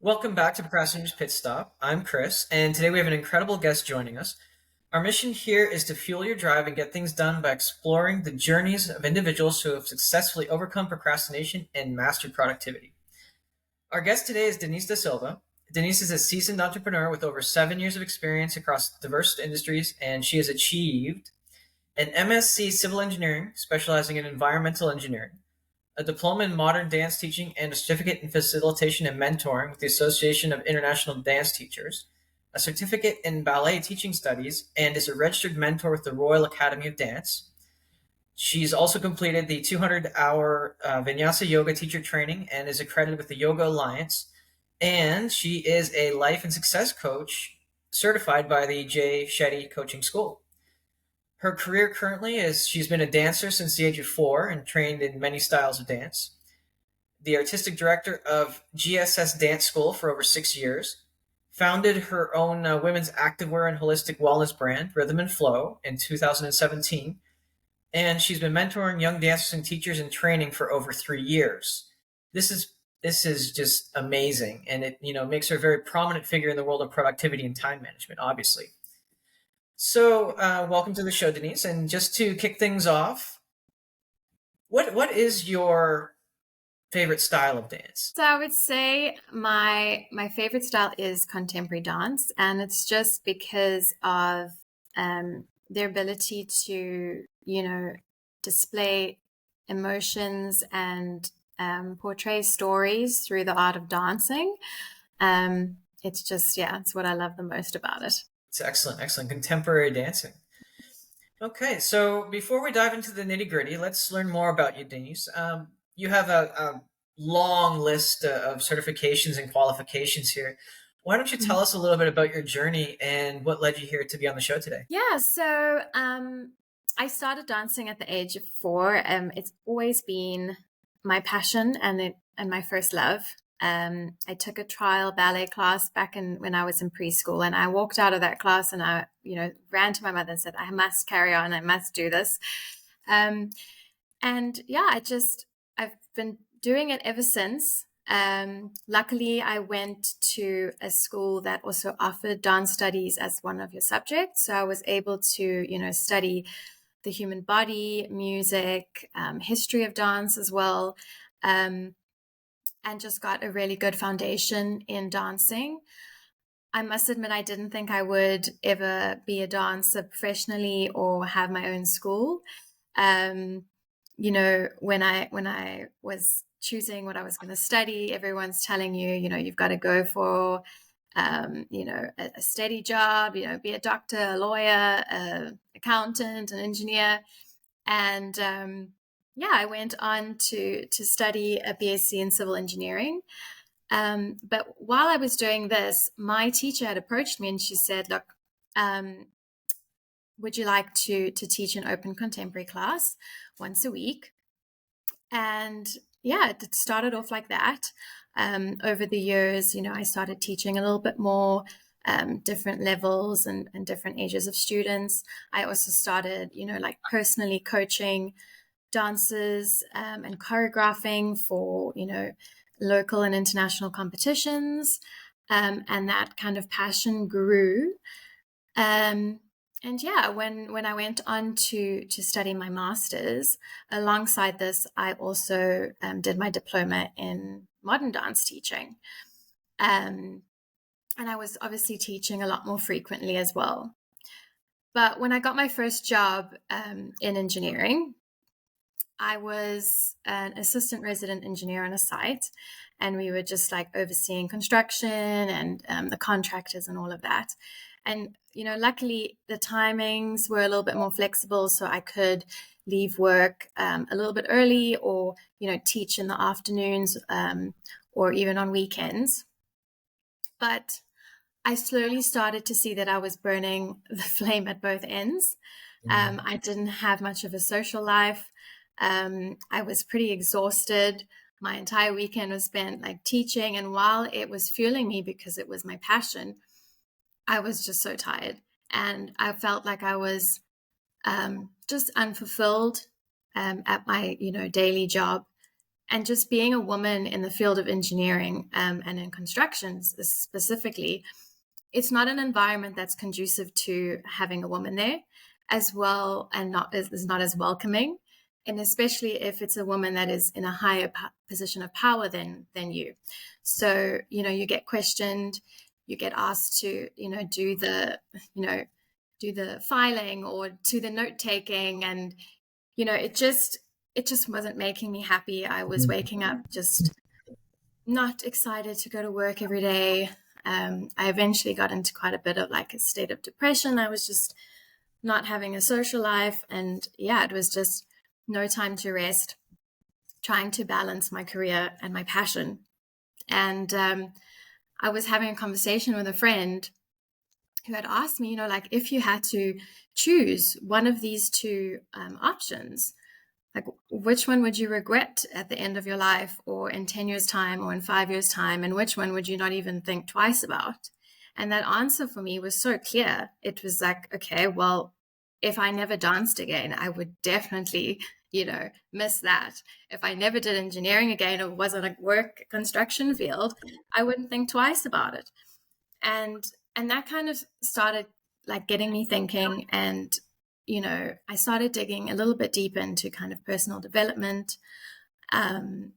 Welcome back to Procrastinator's Pit Stop. I'm Chris, and today we have an incredible guest joining us. Our mission here is to fuel your drive and get things done by exploring the journeys of individuals who have successfully overcome procrastination and mastered productivity. Our guest today is Denise Da Silva. Denise is a seasoned entrepreneur with over 7 years of experience across diverse industries, and she has achieved an MSc Civil Engineering, specializing in environmental engineering, a diploma in modern dance teaching, and a certificate in facilitation and mentoring with the Association of International Dance Teachers, a certificate in ballet teaching studies, and is a registered mentor with the Royal Academy of Dance. She's also completed the 200-hour Vinyasa Yoga teacher training and is accredited with the Yoga Alliance. And she is a life and success coach certified by the Jay Shetty Coaching School. Her career currently is she's been a dancer since the age of 4 and trained in many styles of dance. The artistic director of GSS Dance School for over 6 years, founded her own women's activewear and holistic wellness brand, Rhythm and Flow, in 2017, and she's been mentoring young dancers and teachers in training for over 3 years. This is this is just amazing, and it makes her a very prominent figure in the world of productivity and time management. Obviously, so welcome to the show, Denise. And just to kick things off, what is your favorite style of dance? So I would say my favorite style is contemporary dance, and it's just because of their ability to, display emotions and portray stories through the art of dancing. It's just, yeah, it's what I love the most about it. It's excellent, excellent contemporary dancing. Okay, so before we dive into the nitty gritty, let's learn more about you, Denise. You have a long list of certifications and qualifications here. Why don't you tell us a little bit about your journey and what led you here to be on the show today? Yeah, so I started dancing at the age of 4. It's always been my passion and my first love. I took a trial ballet class back when I was in preschool, and I walked out of that class and I, ran to my mother and said, "I must carry on. I must do this." Um, and yeah, I've been doing it ever since. Luckily, I went to a school that also offered dance studies as one of your subjects. So I was able to, study the human body, music, history of dance as well, and just got a really good foundation in dancing. I must admit, I didn't think I would ever be a dancer professionally or have my own school. Um, when I was choosing what I was going to study, everyone's telling you, you've got to go for, a steady job, be a doctor, a lawyer, a accountant, an engineer. And yeah, I went on to study a BSc in civil engineering. But while I was doing this, my teacher had approached me and she said, "Look, um, would you like to teach an open contemporary class once a week?" And yeah, it started off like that. Over the years, I started teaching a little bit more, different levels and different ages of students. I also started, like personally coaching dancers and choreographing for, local and international competitions. And that kind of passion grew. And yeah, when I went on to study my master's, alongside this, I also did my diploma in modern dance teaching. Um, and I was obviously teaching a lot more frequently as well. But when I got my first job in engineering, I was an assistant resident engineer on a site, and we were just like overseeing construction and the contractors and all of that. And, luckily the timings were a little bit more flexible, so I could leave work a little bit early or, teach in the afternoons or even on weekends. But I slowly started to see that I was burning the flame at both ends. Mm. I didn't have much of a social life. I was pretty exhausted. My entire weekend was spent like teaching. And while it was fueling me because it was my passion, I was just so tired. And I felt like I was just unfulfilled at my, daily job. And just being a woman in the field of engineering and in construction specifically, it's not an environment that's conducive to having a woman there as well, and is not as welcoming. And especially if it's a woman that is in a higher position of power than you. So, you get questioned, you get asked to, do the filing or do the note taking. And, it just wasn't making me happy. I was waking up just not excited to go to work every day. I eventually got into quite a bit of like a state of depression. I was just not having a social life. And yeah, it was just no time to rest, trying to balance my career and my passion. And I was having a conversation with a friend who had asked me, like, if you had to choose one of these two options, like, which one would you regret at the end of your life, or in 10 years' time, or in 5 years' time, and which one would you not even think twice about? And that answer for me was so clear. It was like, okay, well, if I never danced again, I would definitely, miss that. If I never did engineering again, or wasn't a work construction field, I wouldn't think twice about it. And that kind of started like getting me thinking. And I started digging a little bit deeper into kind of personal development. And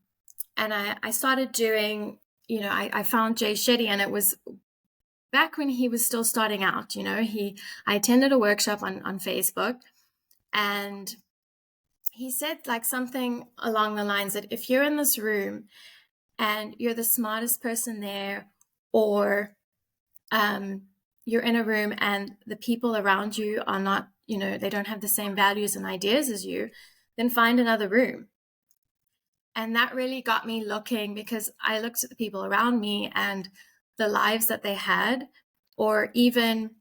I started doing, I found Jay Shetty, and it was back when he was still starting out. I attended a workshop on Facebook, and he said like something along the lines that if you're in this room and you're the smartest person there, or you're in a room and the people around you are not, they don't have the same values and ideas as you, then find another room. And that really got me looking, because I looked at the people around me and the lives that they had, or even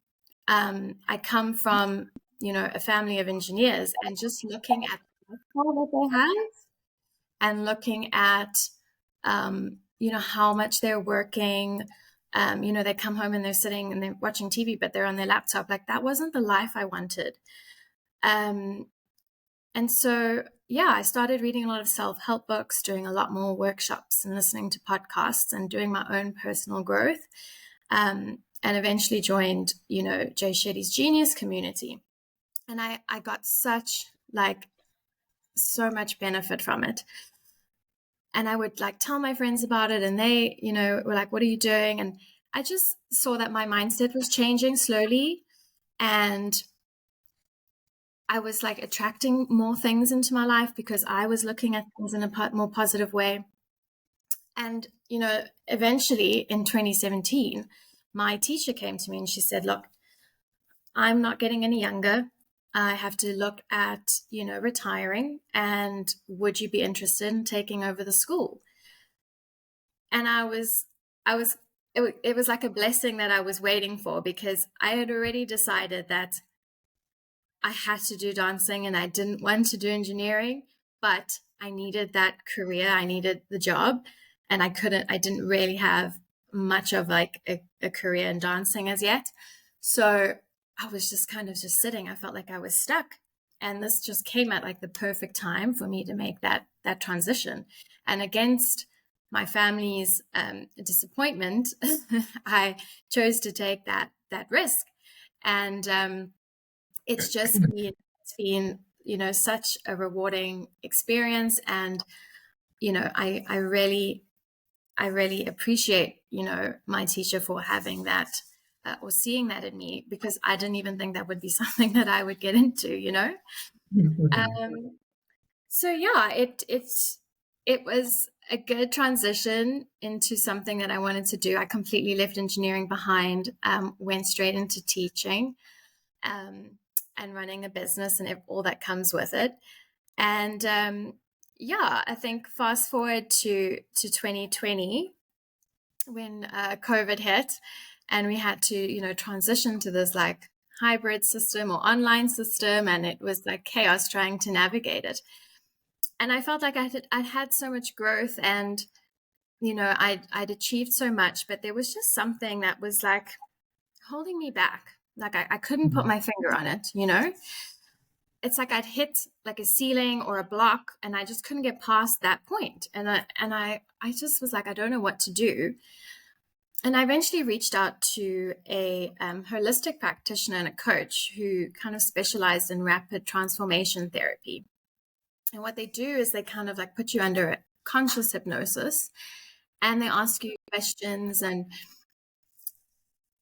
I come from, a family of engineers, and just looking at the lifestyle that they have, and looking at, how much they're working. They come home and they're sitting and they're watching TV, but they're on their laptop. Like, that wasn't the life I wanted. And so, yeah, I started reading a lot of self-help books, doing a lot more workshops and listening to podcasts and doing my own personal growth. And eventually joined, Jay Shetty's Genius community. And I got so much benefit from it. And I would like tell my friends about it, and they, were like, what are you doing? And I just saw that my mindset was changing slowly, and I was like attracting more things into my life because I was looking at things in a more positive way. And, eventually in 2017, my teacher came to me and she said, look, I'm not getting any younger. I have to look at, retiring, and would you be interested in taking over the school? And it was like a blessing that I was waiting for, because I had already decided that I had to do dancing and I didn't want to do engineering, but I needed that career. I needed the job, and I didn't really have much of like a career in dancing as yet. So I was just kind of just sitting. I felt like I was stuck. And this just came at like the perfect time for me to make that transition. And against my family's disappointment, I chose to take that risk. And it's just been such a rewarding experience. And I really appreciate my teacher for having that or seeing that in me, because I didn't even think that would be something that I would get into. So yeah, it was a good transition into something that I wanted to do. I completely left engineering behind, went straight into teaching, and running a business and all that comes with it. And yeah, I think fast forward to 2020, when COVID hit, and we had to transition to this like hybrid system or online system, and it was like chaos trying to navigate it. And I felt like I'd had so much growth, and I'd achieved so much, but there was just something that was like holding me back. Like I couldn't put my finger on it. it's like I'd hit like a ceiling or a block, and I just couldn't get past that point. And I just was like, I don't know what to do. And I eventually reached out to a holistic practitioner and a coach who kind of specialized in rapid transformation therapy. And what they do is they kind of like put you under conscious hypnosis, and they ask you questions, and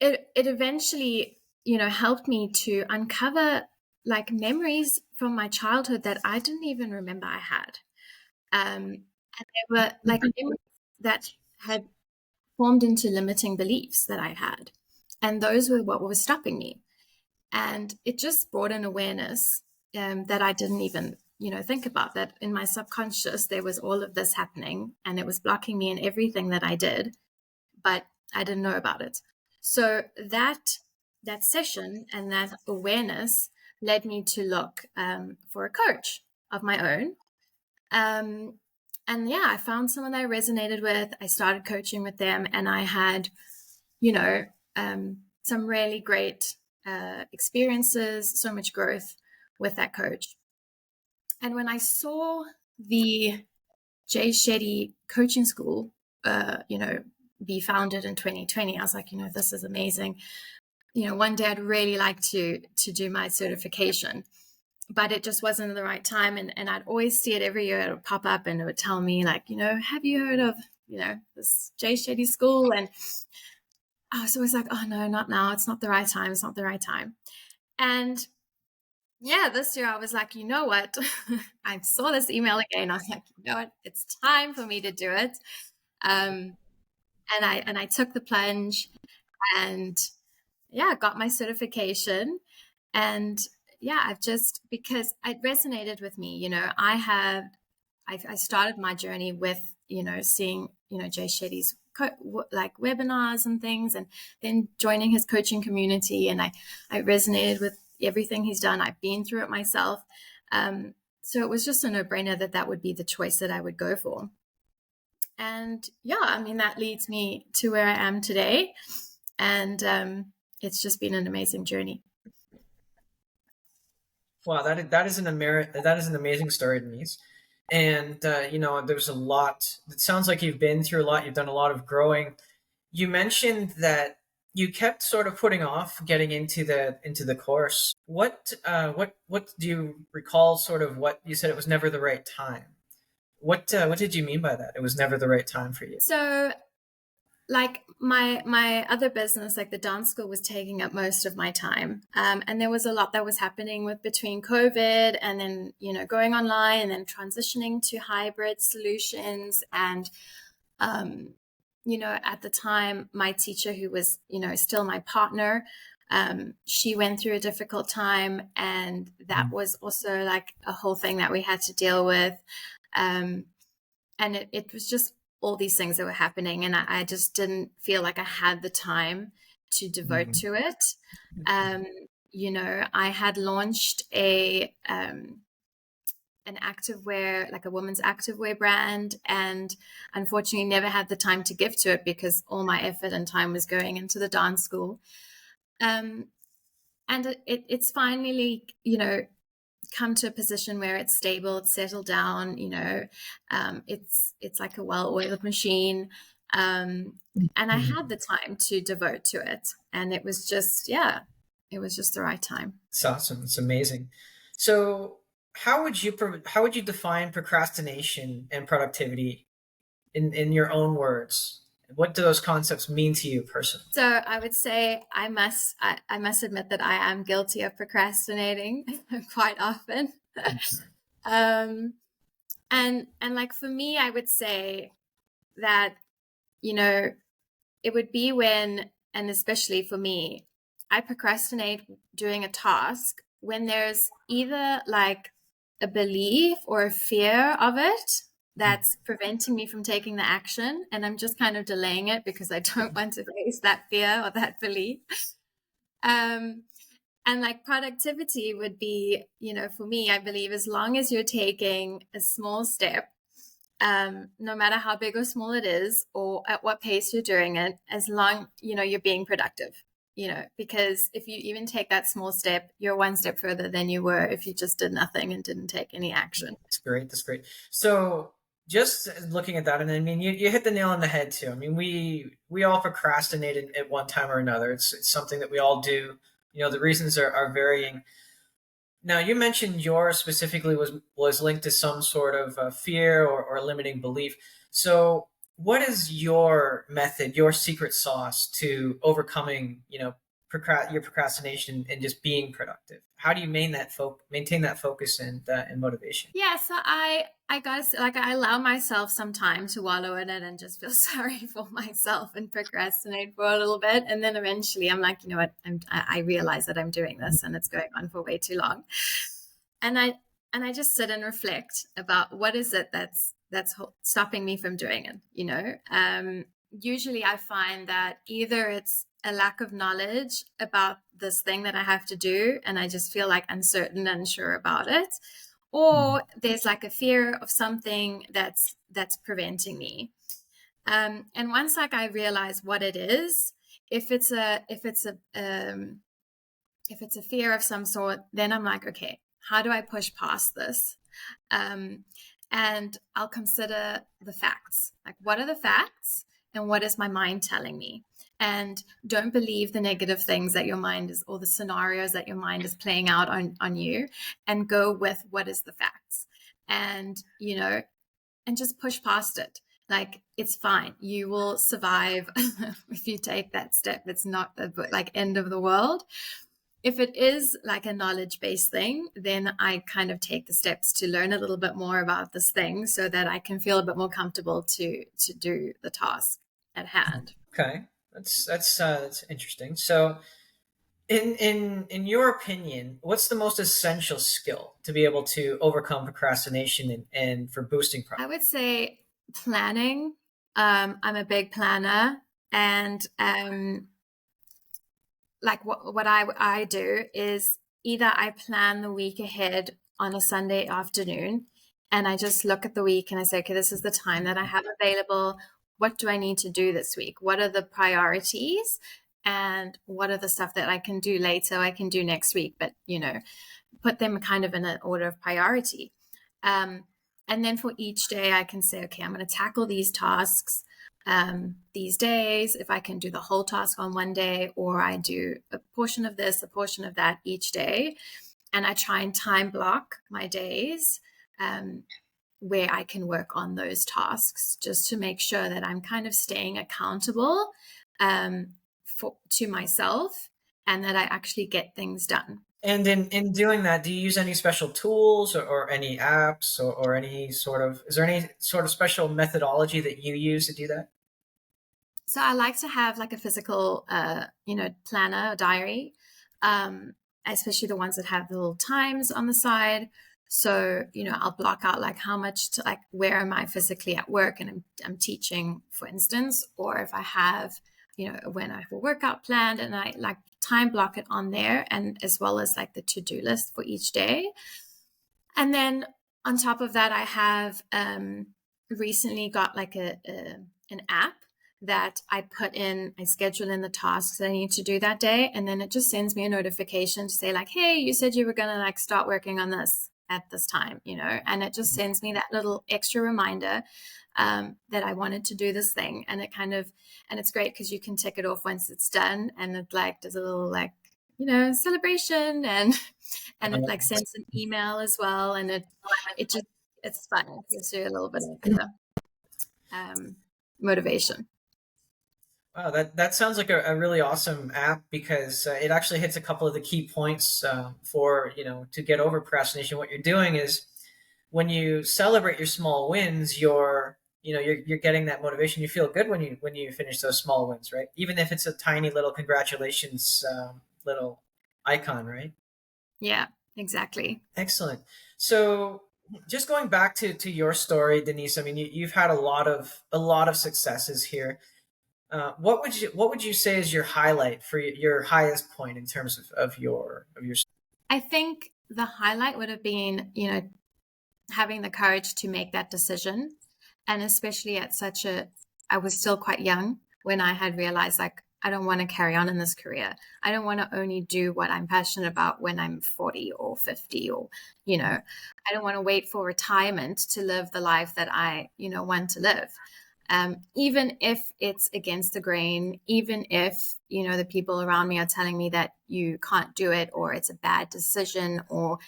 it eventually, helped me to uncover like memories from my childhood that I didn't even remember I had. And they were like memories that had formed into limiting beliefs that I had. And those were what was stopping me. And it just brought an awareness that I didn't even, think about, that in my subconscious, there was all of this happening and it was blocking me in everything that I did, but I didn't know about it. So that session and that awareness led me to look for a coach of my own. And yeah, I found someone that I resonated with. I started coaching with them, and I had, some really great experiences, so much growth with that coach. And when I saw the Jay Shetty coaching school, be founded in 2020, I was like, this is amazing. One day I'd really like to do my certification, but it just wasn't the right time. And I'd always see it every year. It would pop up and it would tell me like, have you heard of, this Jay Shetty school? And I was always like, oh no, not now. It's not the right time. It's not the right time. And yeah, this year I was like, you know what? I saw this email again. I was like, you know what? It's time for me to do it. And I took the plunge, and yeah, got my certification. And yeah, because it resonated with me. I started my journey with, seeing, Jay Shetty's like webinars and things, and then joining his coaching community. And I resonated with everything he's done. I've been through it myself. So it was just a no-brainer that would be the choice that I would go for. And yeah, I mean, that leads me to where I am today. And it's just been an amazing journey. Wow, that is an amazing story, Denise. And there's a lot. It sounds like you've been through a lot. You've done a lot of growing. You mentioned that you kept sort of putting off getting into the course. What do you recall? Sort of what you said, it was never the right time. What did you mean by that? It was never the right time for you. So like my other business, like the dance school, was taking up most of my time. And there was a lot that was happening with between COVID and then, going online and then transitioning to hybrid solutions. And, at the time, my teacher, who was, still my partner, she went through a difficult time. And that was also like a whole thing that we had to deal with. And it was just all these things that were happening, and I just didn't feel like I had the time to devote to it. I had launched an activewear, like a women's activewear brand, and unfortunately never had the time to give to it because all my effort and time was going into the dance school. And it's finally, come to a position where it's stable, it's settled down, it's like a well-oiled machine. And I had the time to devote to it. And it was just the right time. It's awesome. It's amazing. So how would you define procrastination and productivity in your own words? What do those concepts mean to you personally? So I would say I must admit that I am guilty of procrastinating quite often. And like for me, I would say that, it would be when, and especially for me, I procrastinate doing a task when there's either like a belief or a fear of it that's preventing me from taking the action, and I'm just kind of delaying it because I don't want to face that fear or that belief. And like productivity would be, for me, I believe as long as you're taking a small step, no matter how big or small it is or at what pace you're doing it, as long, you're being productive. because if you even take that small step, you're one step further than you were if you just did nothing and didn't take any action. That's great. That's great. So just looking at that, and I mean, you hit the nail on the head too. I mean, we all procrastinate at one time or another. It's something that we all do. The reasons are varying. Now, you mentioned yours specifically was linked to some sort of fear or limiting belief. So, what is your method, your secret sauce to overcoming, your procrastination and just being productive? How do you maintain that focus and motivation? Yeah, so I guess like I allow myself some time to wallow in it and just feel sorry for myself and procrastinate for a little bit, and then eventually I'm like, you know what, I realize that I'm doing this and it's going on for way too long, and I just sit and reflect about what is it that's stopping me from doing it. Usually I find that either it's a lack of knowledge about this thing that I have to do, and I just feel like uncertain and unsure about it, or there's like a fear of something that's preventing me. And once like I realize what it is, if it's a fear of some sort, then I'm like, okay, how do I push past this? And I'll consider the facts. Like, what are the facts and what is my mind telling me? And don't believe the negative things that your mind is, or the scenarios that your mind is playing out on you, and go with what is the facts. And, and just push past it. Like, it's fine. You will survive if you take that step. It's not the like end of the world. If it is like a knowledge-based thing, then I kind of take the steps to learn a little bit more about this thing so that I can feel a bit more comfortable to do the task at hand. Okay, that's interesting. So, in your opinion, what's the most essential skill to be able to overcome procrastination and for boosting I progress? would say planning. I'm a big planner, and like what I do is either I plan the week ahead on a Sunday afternoon, and I just look at the week and I say, okay, this is the time that I have available. What do I need to do this week? What are the priorities? And what are the stuff that I can do later, I can do next week, but put them kind of in an order of priority. Um, and then for each day, I can say, okay, I'm going to tackle these tasks these days. If I can do the whole task on one day, or I do a portion of this, a portion of that each day. And I try and time block my days where I can work on those tasks, just to make sure that I'm kind of staying accountable to myself, and that I actually get things done. And in doing that, do you use any special tools or any apps or any sort of is there any sort of special methodology that you use to do that? So I like to have like a physical, planner or diary, um, especially the ones that have the little times on the side. So, I'll block out like how much to like, where am I physically at work, and I'm teaching, for instance, or if I have, when I have a workout planned, and I like time block it on there, and as well as like the to-do list for each day. And then on top of that, I have recently got like an app that I schedule in the tasks that I need to do that day. And then it just sends me a notification to say like, hey, you said you were going to like start working on this at this time, and it just sends me that little extra reminder that I wanted to do this thing. And it's great because you can tick it off once it's done. And it like does a little like, celebration, and it like sends an email as well. And it's fun. It gives you a little bit of motivation. Wow, that sounds like a really awesome app because it actually hits a couple of the key points for to get over procrastination. What you're doing is when you celebrate your small wins, you're getting that motivation. You feel good when you finish those small wins, right? Even if it's a tiny little congratulations little icon, right? Yeah, exactly. Excellent. So just going back to your story, Denise. I mean, you've had a lot of successes here. What would you say is your highlight for your highest point in terms of your I think the highlight would have been, having the courage to make that decision. And especially I was still quite young when I had realized like I don't want to carry on in this career. I don't want to only do what I'm passionate about when I'm 40 or 50 or, I don't want to wait for retirement to live the life that I, want to live. Even if it's against the grain, even if, the people around me are telling me that you can't do it or it's a bad decision, or,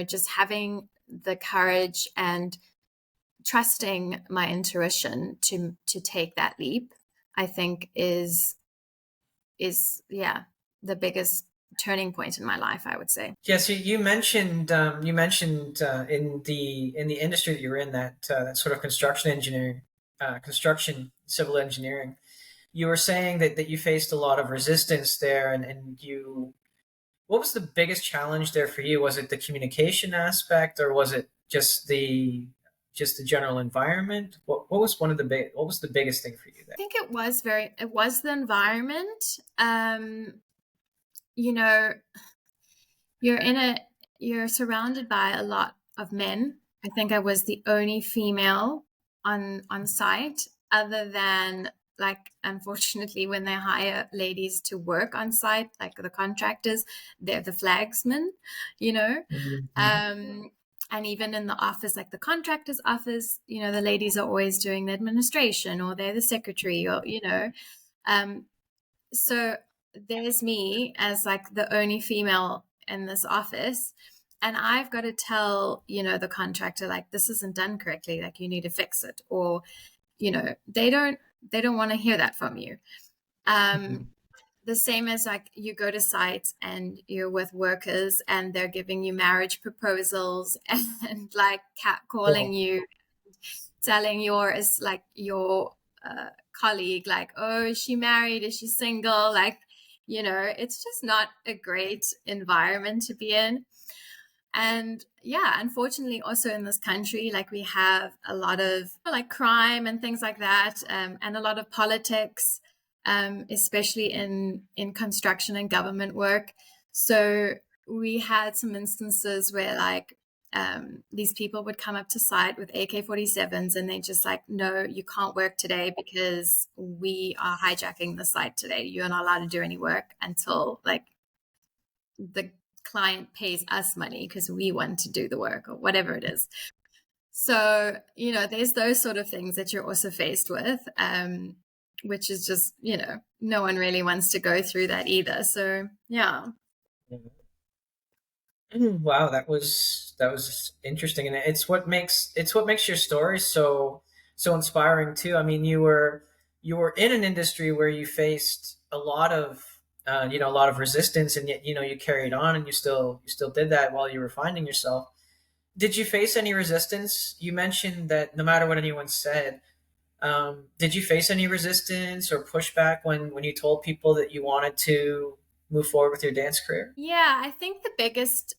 just having the courage and trusting my intuition to take that leap, I think is yeah, the biggest turning point in my life, I would say. Yeah, so you mentioned in the industry that you're in, that sort of construction engineering, construction civil engineering. You were saying that you faced a lot of resistance there, and you what was the biggest challenge there for you? Was it the communication aspect, or was it just the general environment? What was what was the biggest thing for you I there? think it was the environment. You know, you're in a you're surrounded by a lot of men. I think I was the only female on site, other than, like, unfortunately, when they hire ladies to work on site, like the contractors, they're the flagsmen, you know. Mhm. Um, and even in the office, like the contractor's office, the ladies are always doing the administration, or they're the secretary, or Um, so there's me as like the only female in this office, and I've got to tell, the contractor, like, this isn't done correctly, like, you need to fix it, or, they don't want to hear that from you. Um, Mhm. the same as, like, you go to sites and you're with workers and they're giving you marriage proposals and like Oh, catcalling you, telling your colleague, like, oh, is she married, is she single, like, it's just not a great environment to be in. And yeah, unfortunately, also in this country, like, we have a lot of like crime and things like that, and a lot of politics, especially in construction and government work. So we had some instances where, like, these people would come up to site with AK-47s, and they just like, no, you can't work today because we are hijacking the site today. You're not allowed to do any work until, like, the client pays us money because we want to do the work, or whatever it is. So, there's those sort of things that you're also faced with, which is just, no one really wants to go through that either. So, yeah. wow, that was interesting, and it's what makes your story so inspiring too. I mean, you were in an industry where you faced a lot of a lot of resistance, and yet you carried on, and you still did that while you were finding yourself. Did you face any resistance? You mentioned that no matter what anyone said, did you face any resistance or pushback when you told people that you wanted to move forward with your dance career? Yeah, I think the biggest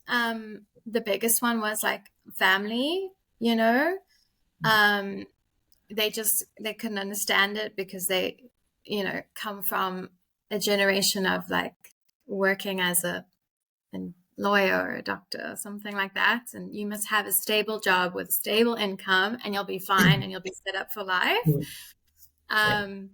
one was like family, you know. Um, they couldn't understand it because they, come from a generation of like working as a lawyer or a doctor or something like that, and you must have a stable job with a stable income and you'll be fine and you'll be set up for life. Mhm. Yeah. um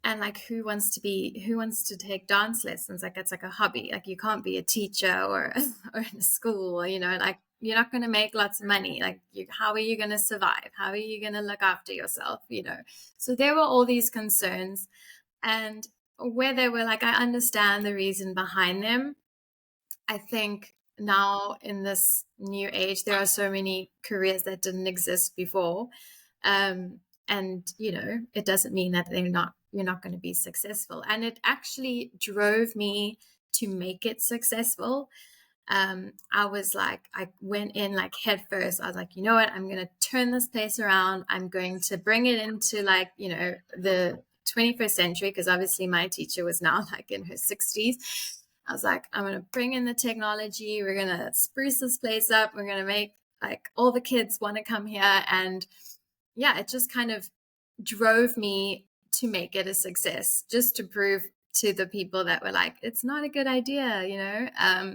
and like, who wants to take dance lessons, like it's like a hobby, like you can't be a teacher or or in a school, like, you're not going to make lots of money, like, how are you going to survive, how are you going to look after yourself, so there were all these concerns, and where they were like, I understand the reason behind them. I think now in this new age, there are so many careers that didn't exist before. And it doesn't mean that you're not going to be successful. And it actually drove me to make it successful. I was like, I went in like head first. I was like, you know what? I'm going to turn this place around. I'm going to bring it into, like, the 21st century, because obviously my teacher was now like in her 60s. I was like, I'm going to bring in the technology. We're going to spruce this place up. We're going to make like all the kids want to come here. And yeah, it just kind of drove me to make it a success, just to prove to the people that were like, it's not a good idea,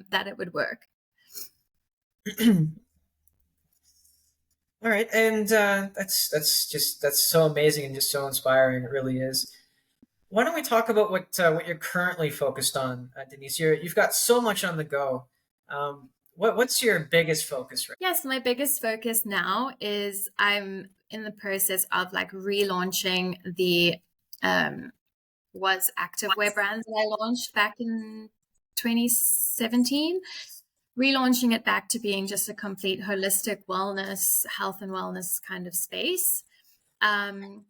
that it would work. All right, and that's so amazing and just so inspiring. It really is. Why don't we talk about what you're currently focused on, Denise? You've got so much on the go. What's your biggest focus right Yes, my biggest focus now is I'm in the process of like relaunching the was activewear brand that I launched back in 2017, relaunching it back to being just a complete holistic wellness, health and wellness kind of space. Um,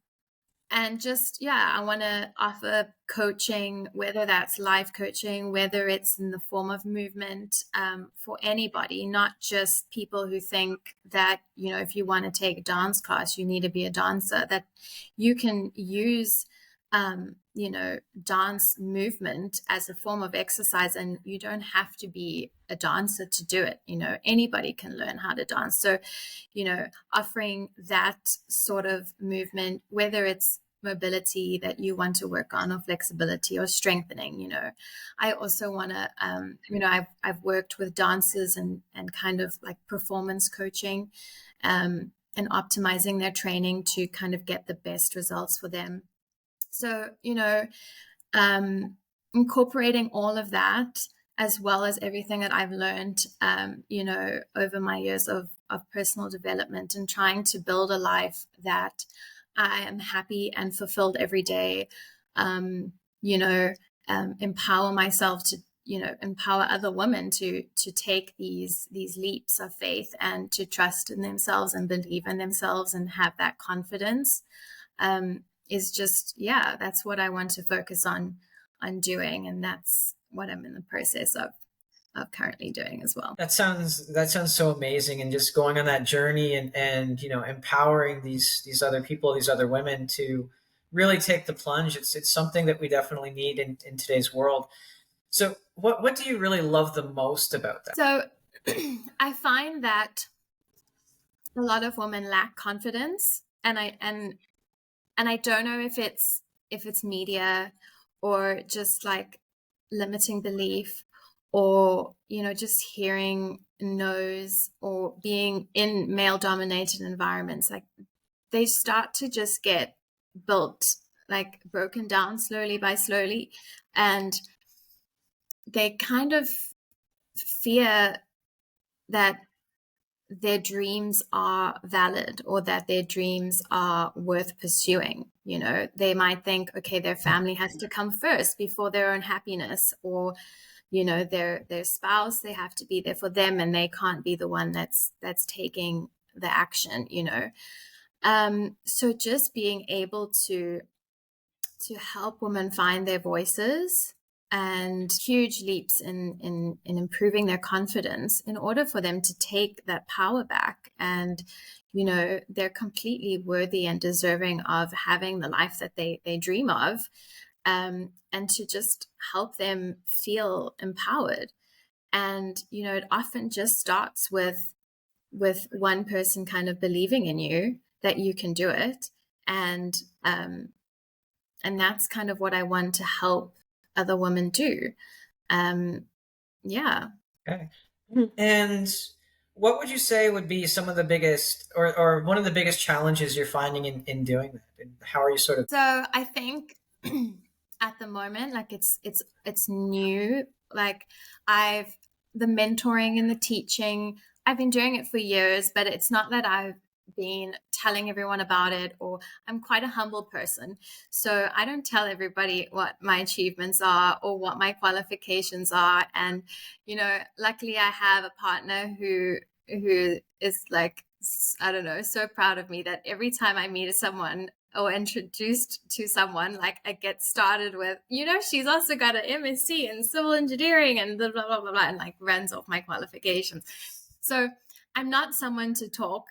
and just, yeah, I want to offer coaching, whether that's life coaching, whether it's in the form of movement, for anybody, not just people who think that, you know, if you want to take a dance class, you need to be a dancer, that you can use, you know, dance movement as a form of exercise, and you don't have to be a dancer to do it. You know, anybody can learn how to dance. So, you know, offering that sort of movement, whether it's mobility that you want to work on, or flexibility, or strengthening. You know, I also want to, you know, I've worked with dancers and kind of like performance coaching, and optimizing their training to kind of get the best results for them. So, you know, incorporating all of that, as well as everything that I've learned, you know, over my years of personal development, and trying to build a life that I am happy and fulfilled every day. You know, empower myself to, you know, empower other women to take these leaps of faith, and to trust in themselves and believe in themselves and have that confidence. Is just, yeah, that's what I want to focus on doing, and that's what I'm in the process of currently doing as well. that sounds so amazing, and just going on that journey and empowering these other people, these other women to really take the plunge. It's something that we definitely need in today's world. So what do you really love the most about that? So I find that a lot of women lack confidence, and I don't know if it's media, or just like limiting belief, or, you know, just hearing no's, or being in male dominated environments. Like, they start to just get built, like broken down slowly by slowly, and they kind of fear that their dreams are valid, or that their dreams are worth pursuing. You know, they might think, okay, their family has to come first before their own happiness, or, you know, their spouse, they have to be there for them, and they can't be the one that's taking the action, you know. So just being able to help women find their voices, and huge leaps in improving their confidence, in order for them to take that power back. And, you know, they're completely worthy and deserving of having the life that they dream of, and to just help them feel empowered. And, you know, it often just starts with one person kind of believing in you that you can do it. And um and that's kind of what I want to help other women do. Um, yeah. Okay. And what would you say would be some of the biggest, or one of the biggest challenges you're finding in doing that? And how are you sort of? So I think at the moment, like it's new. Like, I've the mentoring and the teaching, I've been doing it for years, but it's not that I've been telling everyone about it, or I'm quite a humble person. So I don't tell everybody what my achievements are or what my qualifications are. And, you know, luckily I have a partner who is like, I don't know, so proud of me, that every time I meet someone or introduced to someone, like, I get started with, you know, she's also got an MSc in civil engineering and blah, blah, blah, blah, blah, and like runs off my qualifications. So I'm not someone to talk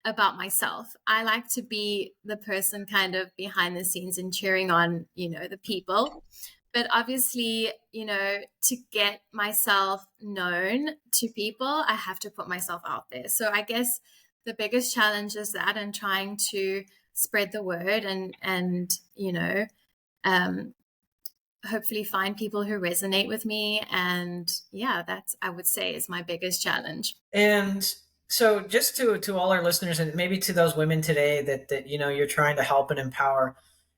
about myself. I like to be the person kind of behind the scenes and cheering on, you know, the people. But obviously, you know, to get myself known to people, I have to put myself out there. So I guess the biggest challenge is that, and trying to spread the word, and you know, um, hopefully find people who resonate with me. And yeah, that's, I would say, is my biggest challenge. And so, just to all our listeners, and maybe to those women today that you're trying to help and empower,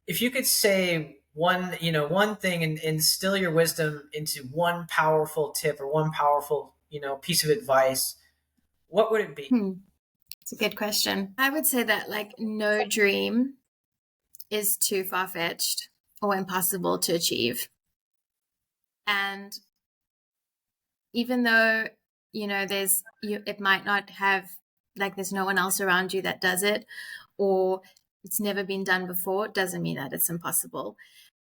if you could say one thing and instill your wisdom into one powerful tip or one powerful, piece of advice, what would it be? It's a good question. I would say that like no dream is too far-fetched or impossible to achieve. And even though, it might not have, like, there's no one else around you that does it, or it's never been done before, doesn't mean that it's impossible.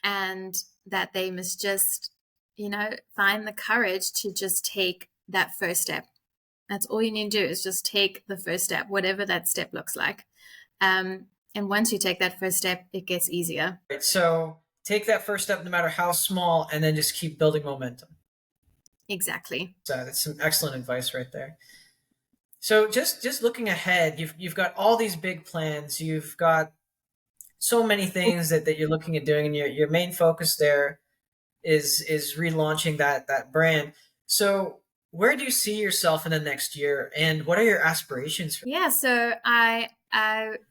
And that they must just, find the courage to just take that first step. That's all you need to do is just take the first step, whatever that step looks like. And once you take that first step, it gets easier. Right, so take that first step, no matter how small, and then just keep building momentum. Exactly. So that's some excellent advice right there. So just looking ahead, you've got all these big plans. You've got so many things that you're looking at doing, and your main focus there is relaunching that brand. So where do you see yourself in the next year, and what are your aspirations for? Yeah, so I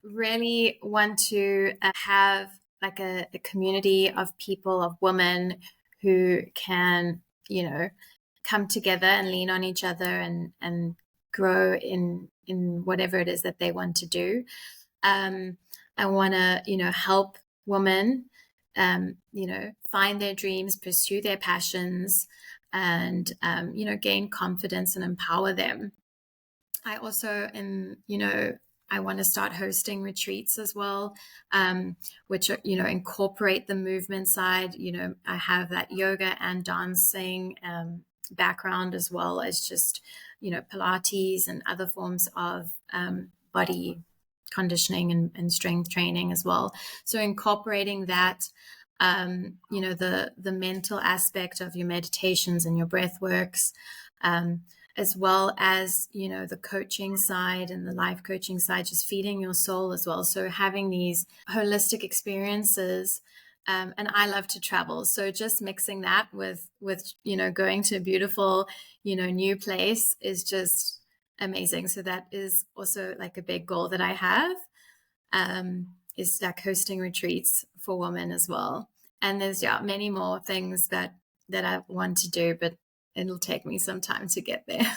really want to have like a community of people, of women who can, come together and lean on each other and grow in whatever it is that they want to do. I want to, help women, find their dreams, pursue their passions, and, gain confidence and empower them. I also I want to start hosting retreats as well, which are, incorporate the movement side. I have that yoga and dancing background, as well as just, Pilates and other forms of body conditioning and strength training as well. So incorporating that, the mental aspect of your meditations and your breath works, as well as, the coaching side and the life coaching side, just feeding your soul as well. So having these holistic experiences. And I love to travel. So just mixing that with, going to a beautiful, new place is just amazing. So that is also like a big goal that I have, is like hosting retreats for women as well. And there's many more things that I want to do, but it'll take me some time to get there.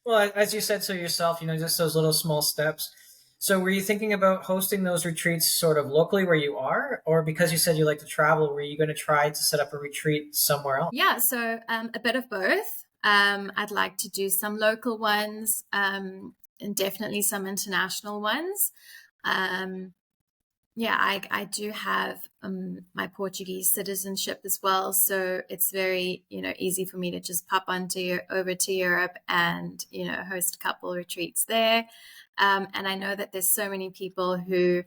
Well, as you said so yourself, just those little small steps. So were you thinking about hosting those retreats sort of locally where you are, or because you said you like to travel, were you going to try to set up a retreat somewhere else? Yeah, so a bit of both. I'd like to do some local ones, and definitely some international ones. Yeah, I do have my Portuguese citizenship as well, so it's very, easy for me to just pop over to Europe and, host a couple retreats there. And I know that there's so many people who,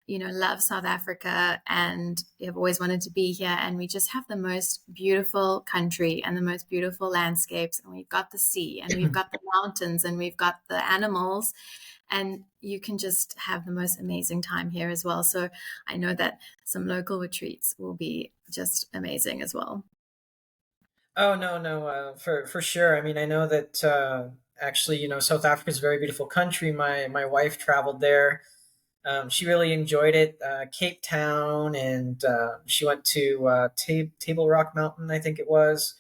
love South Africa and have always wanted to be here, and we just have the most beautiful country and the most beautiful landscapes, and we've got the sea and we've got the mountains and we've got the animals, and you can just have the most amazing time here as well. So I know that some local retreats will be just amazing as well. Oh, no, no, for sure. I mean, I know that actually, South Africa is a very beautiful country. My wife traveled there. She really enjoyed it. Cape Town, and she went to Table Rock Mountain, I think it was.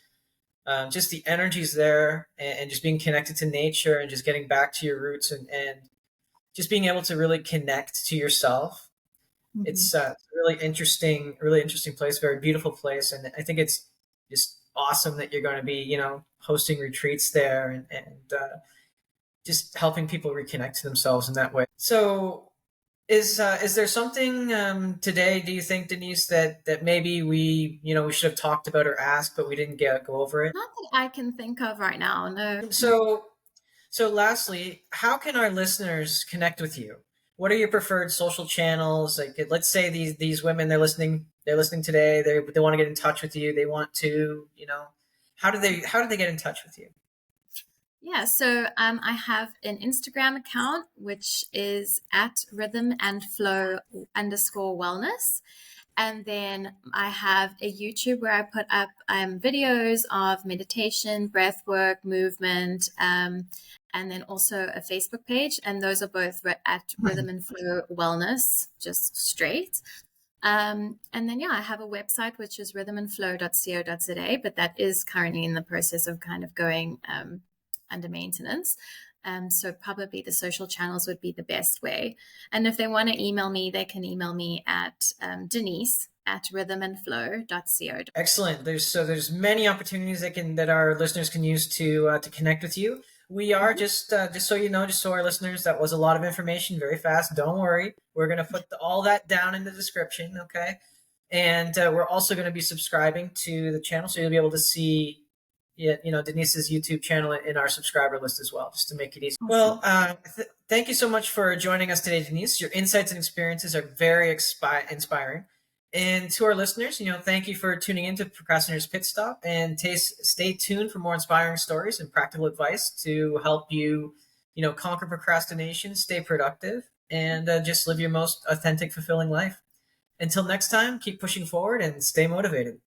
Just the energies there, and just being connected to nature, and just getting back to your roots, and just being able to really connect to yourself. Mm-hmm. It's a really interesting place, very beautiful place, and I think it's just awesome that you're going to be, hosting retreats there, and just helping people reconnect to themselves in that way. So, is there something today? Do you think, Denise, that maybe we should have talked about or asked, but we didn't go over it? Not that I can think of right now. No. So So, lastly, how can our listeners connect with you? What are your preferred social channels? Like, let's say these women, they're listening today. They want to get in touch with you. They want to, how do they get in touch with you? Yeah, so I have an Instagram account which is at rhythm and flow underscore wellness. And then I have a YouTube where I put up videos of meditation, breath work, movement, and then also a Facebook page. And those are both at Rhythm and Flow Wellness, just straight. And then, yeah, I have a website, which is rhythmandflow.co.za, but that is currently in the process of kind of going under maintenance. So probably the social channels would be the best way. And if they want to email me, they can email me at Denise at rhythmandflow.co. Excellent. There's many opportunities that our listeners can use to connect with you. We are just so you know, just so our listeners, that was a lot of information, very fast. Don't worry, we're gonna put all that down in the description, okay? And we're also going to be subscribing to the channel, so you'll be able to see, Denise's YouTube channel in our subscriber list as well, just to make it easy. Awesome. Well, thank you so much for joining us today, Denise. Your insights and experiences are very inspiring. And to our listeners, thank you for tuning into Procrastinator's Pit Stop, and stay tuned for more inspiring stories and practical advice to help you, conquer procrastination, stay productive, and just live your most authentic, fulfilling life. Until next time, keep pushing forward and stay motivated.